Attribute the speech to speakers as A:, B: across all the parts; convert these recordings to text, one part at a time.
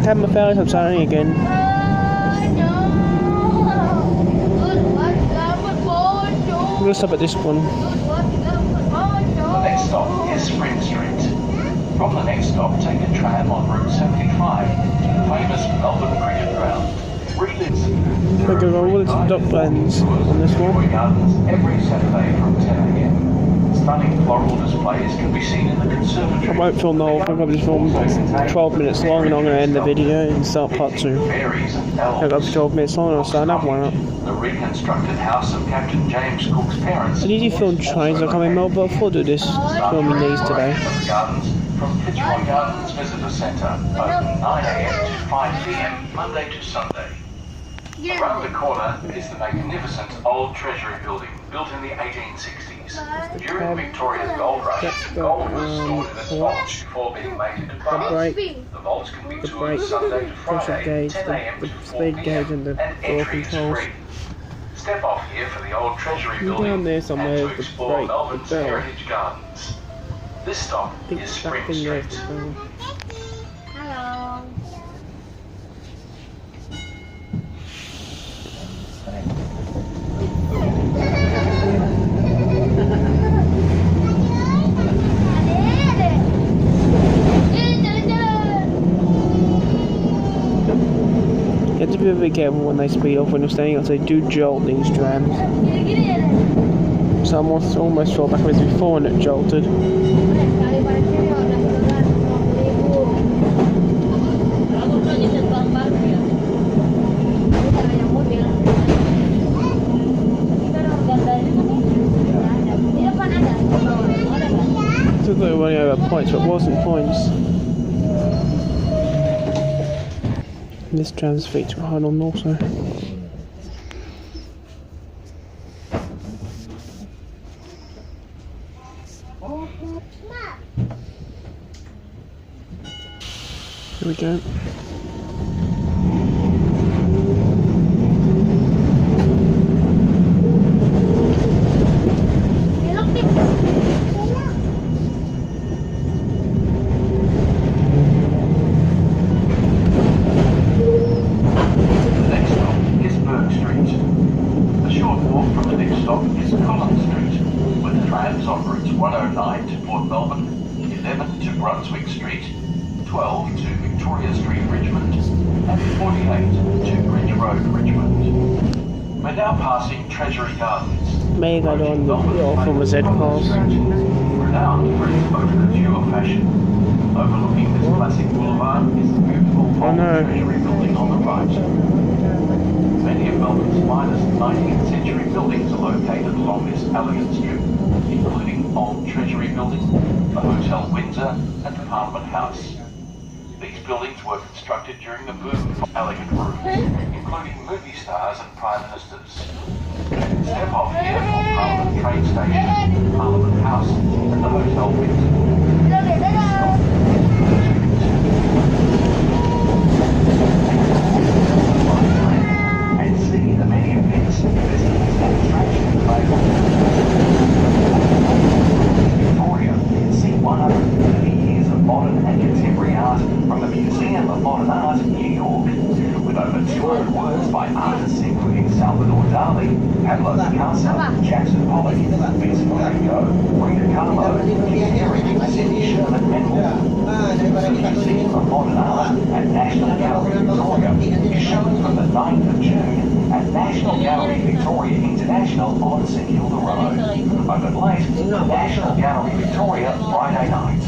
A: Have my failure I'm starting again. I'm gonna stop at this one.
B: The next stop is Spring Street. From the next stop, take a tram on Route 75 to the famous Melbourne cricket ground.
A: We're going over the docklands on this one.
B: Gardens every Saturday from 10 a.m. Stunning floral displays can be seen in the conservatory.
A: I won't film the whole thing, I'll just film 12 minutes long and I'm going to end the video and start part 2. I've got 12 minutes long and I'll start another one up.
B: The reconstructed house of Captain James Cook's parents.
A: I usually film trains that come in Melbourne before I do this, filming these today.
B: From Fitzroy Gardens Visitor Centre, open 9 a.m. to 5 p.m. Monday to Sunday. Around the corner is the magnificent old Treasury building, built in the 1860s. During Victoria's gold rush, gold was stored in its vaults before being made into bars. The vaults can be toured Sunday to Friday, 10 a.m. to 4 p.m. and entry is free. Step off here for the old Treasury building and to explore Melbourne's heritage gardens. This stop is Spring Street.
C: Hello.
A: You have to be very careful when they speed off when you're standing up, they do jolt these trams. So I almost fell backwards before and it jolted. I thought they were running over points, but it wasn't points. And this tram's feet were hard on also. Here we go.
B: Trams on routes 109 to Port Melbourne, 11 to Brunswick Street, 12 to Victoria Street, Richmond, and 48 to Bridge Road, Richmond. We're now passing Treasury Gardens.
A: May got on the off from a Z pass.
B: Renowned for its haute couture fashion. Overlooking this classic boulevard is the beautiful old Treasury building on the right. Many of Melbourne's finest 19th century buildings are located along this elegant strip, including Old Treasury Building, the Hotel Windsor and the Parliament House. These buildings were constructed during the boom of elegant rooms, including movie stars and prime ministers. Step off here for Parliament train station, Parliament House and the Hotel Windsor. And see the many events, festivals and attractions available. Victoria, see 130 years of modern and contemporary art from the Museum of Modern Art in New York. With over 200 works by artists including Salvador Dali, Pablo Picasso, Jackson Pollock, Vincent van Gogh, Frida Kahlo, Keith Haring, Sidney Sherman and more. The Museum of Modern Art at National Gallery Victoria is showing from the 9th of June at National Gallery Victoria International on St Kilda Road. Open late, National Gallery Victoria Friday nights.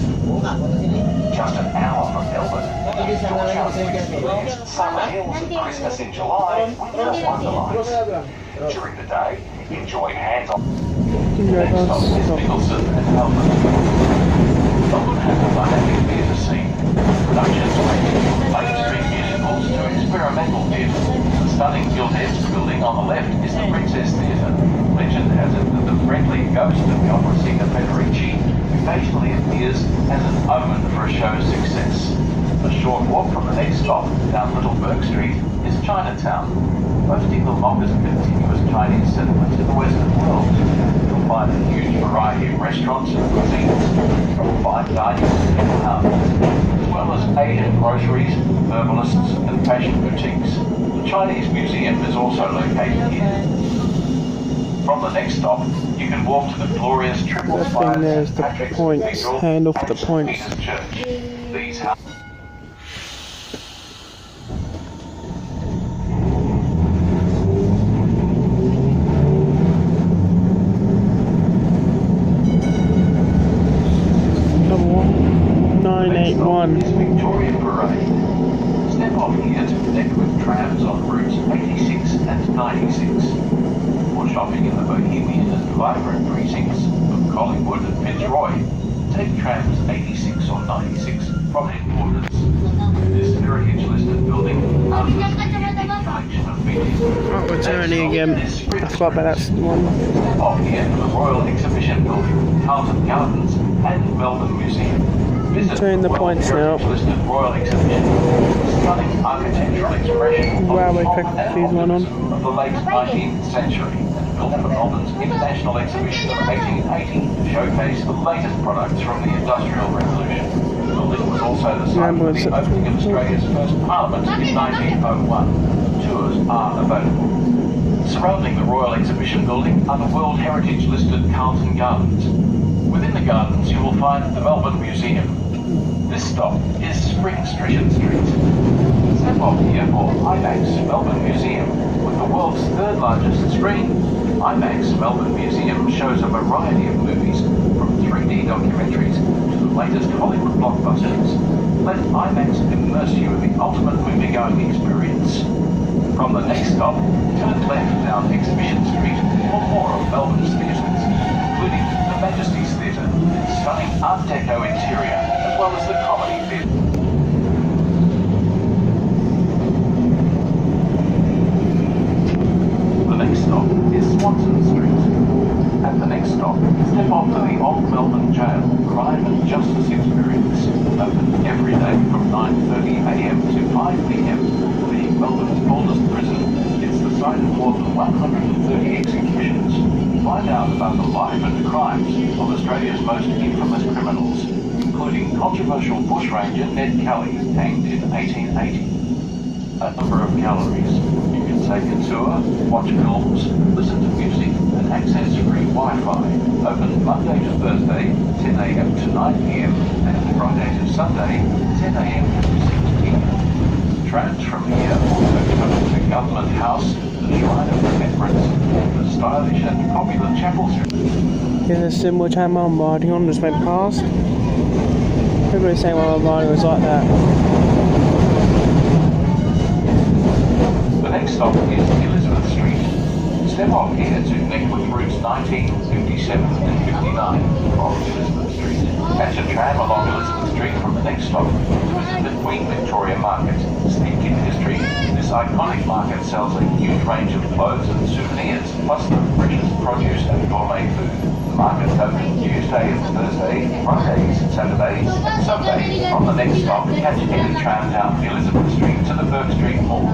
B: Just an hour from Melbourne, your chance to experience Summer Hills and Christmas in July with your Wonderlights. During the day, enjoy hands-on. Next stop is Nicholson and Melbourne. Melbourne has a dynamic theatre scene. Productions ranging from mainstream musicals to experimental theatre. The stunning gilt-edged building on the left is the Princess Theatre. Legend has it that the friendly ghost of the opera singer Federici occasionally appears as an omen for a show's success. A short walk from the next stop, down Little Bourke Street, is Chinatown, boasting the longest continuous Chinese settlement in the Western world. You'll find a huge variety of restaurants and cuisines, from fine dining to houses, as well well as Asian groceries, herbalists and fashion boutiques. The Chinese Museum is also located here. From the next stop, you can walk to the glorious triple
A: That
B: spire
A: thing there is
B: St.
A: the
B: Patrick's
A: points,
B: Cathedral
A: handle for
B: and
A: the
B: St.
A: points.
B: Peter's Church. These
A: Double 981.
B: is Victoria Parade. Step off here to connect with trams on routes 86 and 96. For shopping in the bohemian and vibrant precincts of Collingwood and Fitzroy, take trams 86 or 96 from headquarters. This heritage-listed building houses a unique collection of meetings.
A: Oh, we're turning again. I forgot about that one.
B: Step off here to the Royal Exhibition Building, Carlton Gardens and Melbourne Museum. Visit
A: Turn the points now.
B: listed Royal Exhibition, stunning architectural expression
A: Railway
B: of
A: track fuse one on.
B: of the late 19th century, and built for Melbourne's International Exhibition of 1880 to showcase the latest products from the Industrial Revolution. The building was also the site of the opening of Australia's first Parliament in 1901. Tours are available. Surrounding the Royal Exhibition Building are the World Heritage listed Carlton Gardens. Within the gardens you will find the Melbourne Museum. This stop is Spring Street. Step off here for IMAX Melbourne Museum. With the world's third largest screen, IMAX Melbourne Museum shows a variety of movies, from 3D documentaries to the latest Hollywood blockbusters. Let IMAX immerse you in the ultimate movie-going experience. From the next stop, turn left down Exhibition Street for more of Melbourne's theatres, including the Majesty's Theatre, its stunning Art Deco interior, as well as the Comedy Theatre. The next stop is Swanson Street. At the next stop, step off to the Old Melbourne Jail Crime and Justice Experience. Open every day from 9:30 a.m. to 5 p.m. The Melbourne's oldest prison. It's the site of more than 130 executions. Find out about the life and crimes of Australia's most infamous criminals, including controversial bushranger Ned Kelly, hanged in 1880. A number of galleries. You can take a tour, watch films, listen to music, and access free Wi-Fi. Open Monday to Thursday, 10 a.m. to 9 p.m. and Friday to Sunday, 10 a.m. to 6 p.m. Trams from here also travel to Government House, the Shrine of Remembrance, and the stylish and popular Chapel Street.
A: Here's a similar tram I'm riding on, just went past. Everybody's saying while I'm riding was like that.
B: The next stop is Elizabeth Street. Step off here to connect with routes 19, 57 and 59 from Elizabeth Street. Catch a tram along Elizabeth Street from the next stop to visit the Queen Victoria Market. Steeped in history, this iconic market sells a huge range of clothes and souvenirs, plus the freshest produce and gourmet food. The market's open Tuesday and Thursday, Fridays, Saturdays and Sundays. From the next stop, catch any tram down Elizabeth Street to the Burke Street Mall,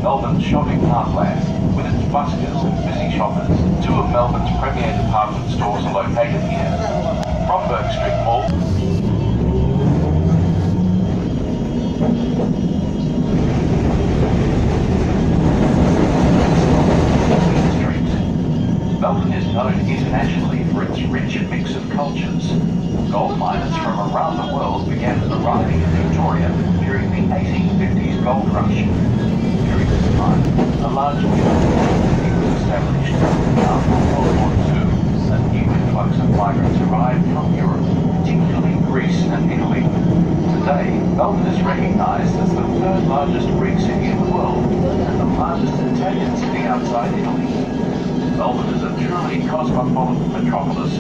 B: Melbourne's shopping heartland, with its buskers and busy shoppers. Two of Melbourne's premier department stores are located here. From Burke Street Mall, Melbourne is known internationally for its rich mix of cultures. Gold miners from around the world began arriving in Victoria during the 1850s gold rush. During this time, a large community was established. After World War II, a new influx of migrants arrived from Europe, particularly Greece and Italy. Today, Melbourne is recognised as the third largest Greek city in the world and the largest Italian city outside Italy. Melbourne is a truly cosmopolitan metropolis